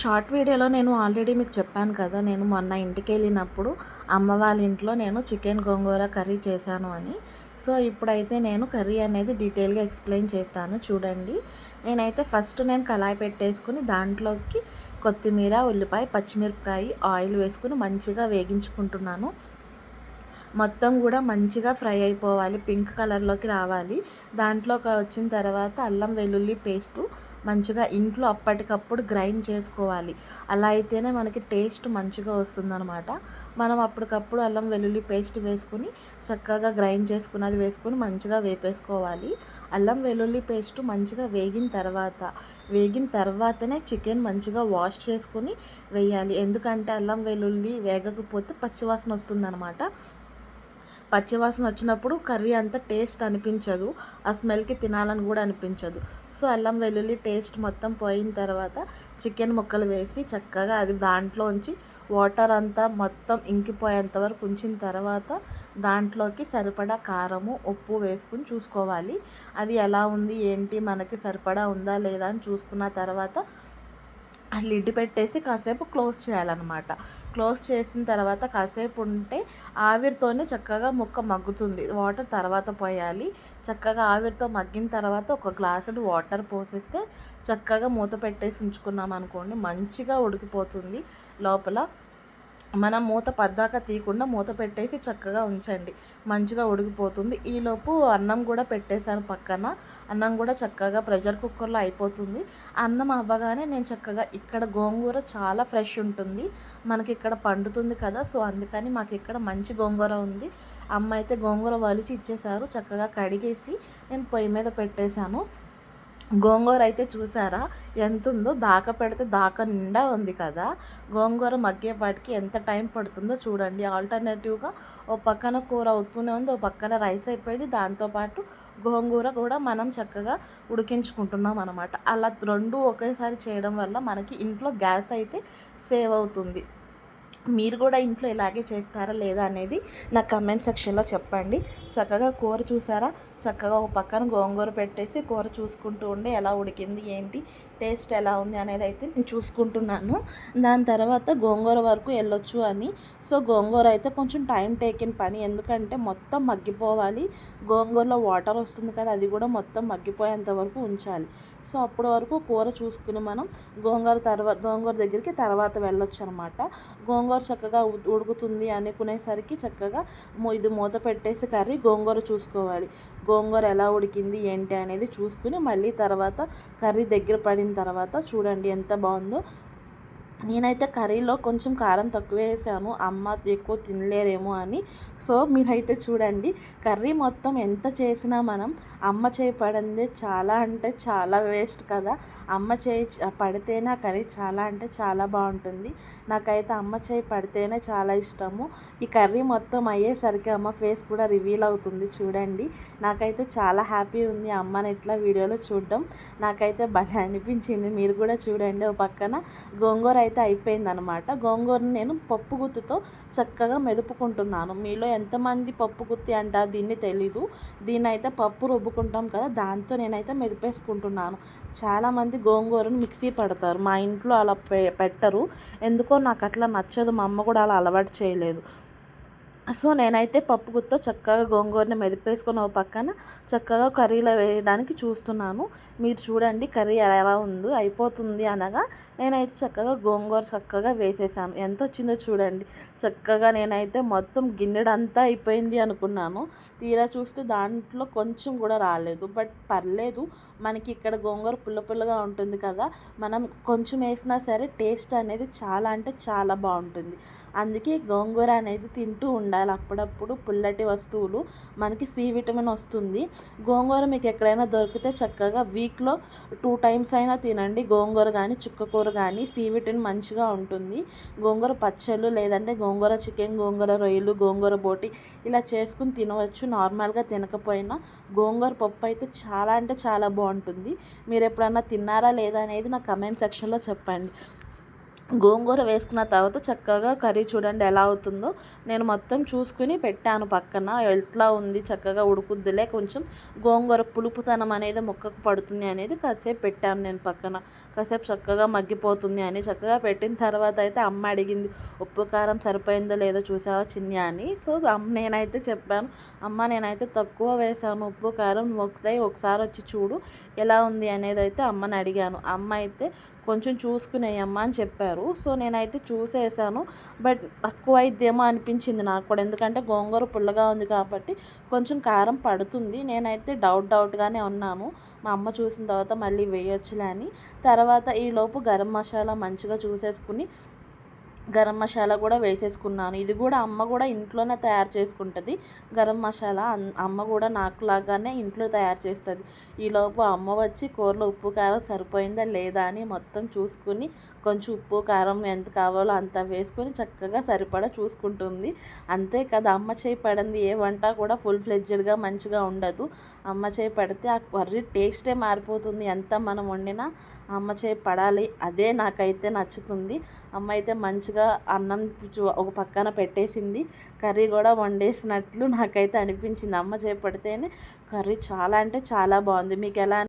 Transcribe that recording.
Short వీడియోలో నేను already మీకు చెప్పాను కదా, నేను మొన్న ఇంటికెళ్ళినప్పుడు అమ్మ వాళ్ళ ఇంట్లో నేను చికెన్ గోంగూర కర్రీ చేశాను అని. సో ఇప్పుడైతే నేను కర్రీ అనేది డీటెయిల్గా ఎక్స్ప్లెయిన్ చేస్తాను చూడండి. నేనైతే ఫస్ట్ కళాయి పెట్టేసుకుని దాంట్లోకి కొత్తిమీర, ఉల్లిపాయ, పచ్చిమిరపకాయ, ఆయిల్ వేసుకుని మంచిగా వేగించుకుంటున్నాను. మొత్తం కూడా మంచిగా ఫ్రై అయిపోవాలి, పింక్ కలర్లోకి రావాలి. దాంట్లోకి వచ్చిన తర్వాత అల్లం వెల్లుల్లి పేస్టు మంచిగా ఇంట్లో అప్పటికప్పుడు గ్రైండ్ చేసుకోవాలి. అలా అయితేనే మనకి టేస్ట్ మంచిగా వస్తుందన్నమాట. మనం అప్పటికప్పుడు అల్లం వెల్లుల్లి పేస్ట్ వేసుకుని చక్కగా గ్రైండ్ చేసుకున్నది వేసుకొని మంచిగా వేపేసుకోవాలి. అల్లం వెల్లుల్లి పేస్ట్ మంచిగా వేగిన తర్వాతనే చికెన్ మంచిగా వాష్ చేసుకుని వేయాలి. ఎందుకంటే అల్లం వెల్లుల్లి వేగకపోతే పచ్చివాసన వస్తుందన్నమాట. పచ్చివాసన వచ్చినప్పుడు కర్రీ అంత టేస్ట్ అనిపించదు, ఆ స్మెల్కి తినాలని కూడా అనిపించదు. సో అల్లం వెల్లుల్లి టేస్ట్ మొత్తం పోయిన తర్వాత చికెన్ ముక్కలు వేసి చక్కగా అది దాంట్లో ఉంచి వాటర్ అంతా మొత్తం ఇంకిపోయేంత వరకు ఉంచిన తర్వాత దాంట్లోకి సరిపడా కారము, ఉప్పు వేసుకుని చూసుకోవాలి. అది ఎలా ఉంది ఏంటి, మనకి సరిపడా ఉందా లేదా అని చూసుకున్న తర్వాత లిడ్ పెట్టేసి కాసేపు క్లోజ్ చేయాలన్నమాట. క్లోజ్ చేసిన తర్వాత కాసేపు ఉంటే ఆవిరితోనే చక్కగా ముక్క మగ్గుతుంది. వాటర్ తర్వాత పోయాలి. చక్కగా ఆవిరితో మగ్గిన తర్వాత ఒక గ్లాసుడు వాటర్ పోసేస్తే చక్కగా మూత పెట్టేసి ఉంచుకున్నాం అనుకోండి, మంచిగా ఉడికిపోతుంది లోపల. మనం మూత పద్దాక తీయకుండా మూత పెట్టేసి చక్కగా ఉంచండి, మంచిగా ఉడికిపోతుంది. ఈలోపు అన్నం కూడా పెట్టేశాను పక్కన. అన్నం కూడా చక్కగా ప్రెషర్ కుక్కర్లో అయిపోతుంది. అన్నం అవ్వగానే నేను చక్కగా ఇక్కడ గోంగూర చాలా ఫ్రెష్ ఉంటుంది, మనకి ఇక్కడ పండుతుంది కదా, సో అందుకని మాకు ఇక్కడ మంచి గోంగూర ఉంది. అమ్మ అయితే గోంగూర వలిచి ఇచ్చేశారు. చక్కగా కడిగేసి నేను పొయ్యి మీద పెట్టేశాను. గోంగూర అయితే చూసారా ఎంత ఉందో, దాకా పెడితే దాకా నిండా ఉంది కదా. గోంగూర మగ్గేపాటికి ఎంత టైం పడుతుందో చూడండి. ఆల్టర్నేటివ్గా ఓ పక్కన కూర అవుతూనే ఉంది, ఓ పక్కన రైస్ అయిపోయింది, దాంతోపాటు గోంగూర కూడా మనం చక్కగా ఉడికించుకుంటున్నాం అనమాట. అలా రెండు ఒకేసారి చేయడం వల్ల మనకి ఇంట్లో గ్యాస్ అయితే సేవ్ అవుతుంది. మీరు కూడా ఇంట్లో ఇలాగే చేస్తారా లేదా అనేది నా కమెంట్ సెక్షన్లో చెప్పండి. చక్కగా కూర చూసారా, చక్కగా ఒక పక్కన గోంగూర పెట్టేసి కూర చూసుకుంటూ ఉండే ఎలా ఉడికింది ఏంటి, టేస్ట్ ఎలా ఉంది అనేది అయితే నేను చూసుకుంటున్నాను. దాని తర్వాత గోంగూర వరకు వెళ్ళొచ్చు అని. సో గోంగూర అయితే కొంచెం టైం టేకిన్ పని, ఎందుకంటే మొత్తం మగ్గిపోవాలి. గోంగూరలో వాటర్ వస్తుంది కదా, అది కూడా మొత్తం మగ్గిపోయేంత వరకు ఉంచాలి. సో అప్పటి వరకు కూర చూసుకుని మనం గోంగూర దగ్గరికి తర్వాత వెళ్ళొచ్చు అనమాట. గోంగూర చక్కగా ఉడుకుతుంది అనుకునేసరికి చక్కగా ఇది మూత పెట్టేసి గోంగూర చూసుకోవాలి. గోంగూర ఎలా ఉడికింది ఏంటి అనేది చూసుకుని మళ్ళీ తర్వాత కర్రీ దగ్గర పడిన తర్వాత చూడండి ఎంత బాగుందో. నేనైతే కర్రీలో కొంచెం కారం తక్కువ వేసాను, అమ్మ ఎక్కువ తినలేరేమో అని. సో మీరైతే చూడండి, కర్రీ మొత్తం ఎంత చేసినా మనం అమ్మ చేయి పడిందే చాలా అంటే చాలా వేస్ట్ కదా. అమ్మ చేయి పడితేనే ఆ కర్రీ చాలా అంటే చాలా బాగుంటుంది. నాకైతే అమ్మ చేయి పడితేనే చాలా ఇష్టము. ఈ కర్రీ మొత్తం అయ్యేసరికి అమ్మ ఫేస్ కూడా రివీల్ అవుతుంది చూడండి. నాకైతే చాలా హ్యాపీ ఉంది అమ్మని ఇట్లా వీడియోలో చూడడం, నాకైతే భలే అనిపించింది. మీరు కూడా చూడండి. ఓ పక్కన గోంగూర అయితే అయిపోయిందనమాట. గోంగూరని నేను పప్పు గుత్తితో చక్కగా మెదుపుకుంటున్నాను. మీలో ఎంతమంది పప్పు గుత్తి అంటారు దీన్ని తెలీదు. దీన్ని అయితే పప్పు రుబ్బుకుంటాం కదా, దాంతో నేనైతే మెదిపేసుకుంటున్నాను. చాలామంది గోంగూరను మిక్సీ పడతారు, మా ఇంట్లో అలా పెట్టరు. ఎందుకో నాకు అట్లా నచ్చదు, మా అమ్మ కూడా అలా అలవాటు చేయలేదు. సో నేనైతే పప్పు గుత్తో చక్కగా గోంగూరని మెదిపేసుకొని ఒక పక్కన చక్కగా కర్రీలో వేయడానికి చూస్తున్నాను. మీరు చూడండి కర్రీ ఎలా ఉందో, అయిపోతుంది అనగా నేనైతే చక్కగా గోంగూర చక్కగా వేసేసాను. ఎంత వచ్చిందో చూడండి. చక్కగా నేనైతే మొత్తం గిన్నెడంతా అయిపోయింది అనుకున్నాను, తీరా చూస్తే దాంట్లో కొంచెం కూడా రాలేదు. బట్ పర్లేదు, మనకి ఇక్కడ గోంగూర పుల్ల పుల్లగా ఉంటుంది కదా, మనం కొంచెం వేసినా సరే టేస్ట్ అనేది చాలా అంటే చాలా బాగుంటుంది. అందుకే గోంగూర అనేది తింటూ ఉండాలి అప్పుడప్పుడు, పుల్లటి వస్తువులు, మనకి సి విటమిన్ వస్తుంది. గోంగూర మీకు ఎక్కడైనా దొరికితే చక్కగా వీక్లో 2 టైమ్స్ అయినా తినండి. గోంగూర కానీ చుక్కకూర కానీ సి విటమిన్ మంచిగా ఉంటుంది. గోంగూర పచ్చళ్ళు, లేదంటే గోంగూర చికెన్, గోంగూర రొయ్యలు, గోంగూర బోటి ఇలా చేసుకుని తినవచ్చు. నార్మల్గా తినకపోయినా గోంగూర పప్పు అయితే చాలా అంటే చాలా బాగుంటుంది. మీరు ఎప్పుడన్నా తిన్నారా లేదా అనేది నా కమెంట్ సెక్షన్లో చెప్పండి. గోంగూర వేసుకున్న తర్వాత చక్కగా కర్రీ చూడండి ఎలా అవుతుందో. నేను మొత్తం చూసుకుని పెట్టాను పక్కన. ఎట్లా ఉంది, చక్కగా ఉడుకుద్దిలే, కొంచెం గోంగూర పులుపుతనం అనేది ముక్కకు పడుతుంది అనేది కాసేపు పెట్టాను నేను పక్కన. కాసేపు చక్కగా మగ్గిపోతుంది అని చక్కగా పెట్టిన తర్వాత అయితే అమ్మ అడిగింది, ఉప్పు కారం సరిపోయిందో లేదో చూసావా చిన్ని అని. సో నేనైతే చెప్పాను, అమ్మ నేనైతే తక్కువ వేసాను ఉప్పు కారం, ఒకసారి వచ్చి చూడు ఎలా ఉంది అనేది అయితే అమ్మని అడిగాను. అమ్మ అయితే కొంచెం చూసుకునేయమ్మా అని చెప్పారు. సో నేనైతే చూసేసాను. బట్ తక్కువ అయిద్దేమో అనిపించింది నాకు కూడా, ఎందుకంటే గోంగూర పుల్లగా ఉంది కాబట్టి కొంచెం కారం పడుతుంది. నేనైతే డౌట్గానే ఉన్నాను. మా అమ్మ చూసిన తర్వాత మళ్ళీ వేయొచ్చులే అని. తర్వాత ఈలోపు గరం మసాలా మంచిగా చూసేసుకుని గరం మసాలా కూడా వేసేసుకున్నాను. ఇది కూడా అమ్మ కూడా ఇంట్లోనే తయారు చేసుకుంటుంది గరం మసాలా. అమ్మ కూడా నాకులాగానే ఇంట్లో తయారు చేస్తుంది. ఈలోపు అమ్మ వచ్చి కూరలో ఉప్పు కారం సరిపోయిందా లేదా అని మొత్తం చూసుకుని కొంచెం ఉప్పు కారం ఎంత కావాలో అంత వేసుకొని చక్కగా సరిపడా చూసుకుంటుంది. అంతే కదా, అమ్మ చేయి పడింది ఏ వంట కూడా ఫుల్ ఫ్లెడ్జెడ్గా మంచిగా ఉండదు. అమ్మ చేయి పడితే ఆ కర్రీ టేస్టే మారిపోతుంది. ఎంత మనం వండినా అమ్మ చేయి పడాలి, అదే నాకైతే నచ్చుతుంది. అమ్మ అయితే మంచిగా అన్నం ఒక పక్కన పెట్టేసింది, కర్రీ కూడా వండేసినట్లు నాకైతే అనిపించింది. అమ్మ చేపడితేనే కర్రీ చాలా అంటే చాలా బాగుంది. మీకు ఎలా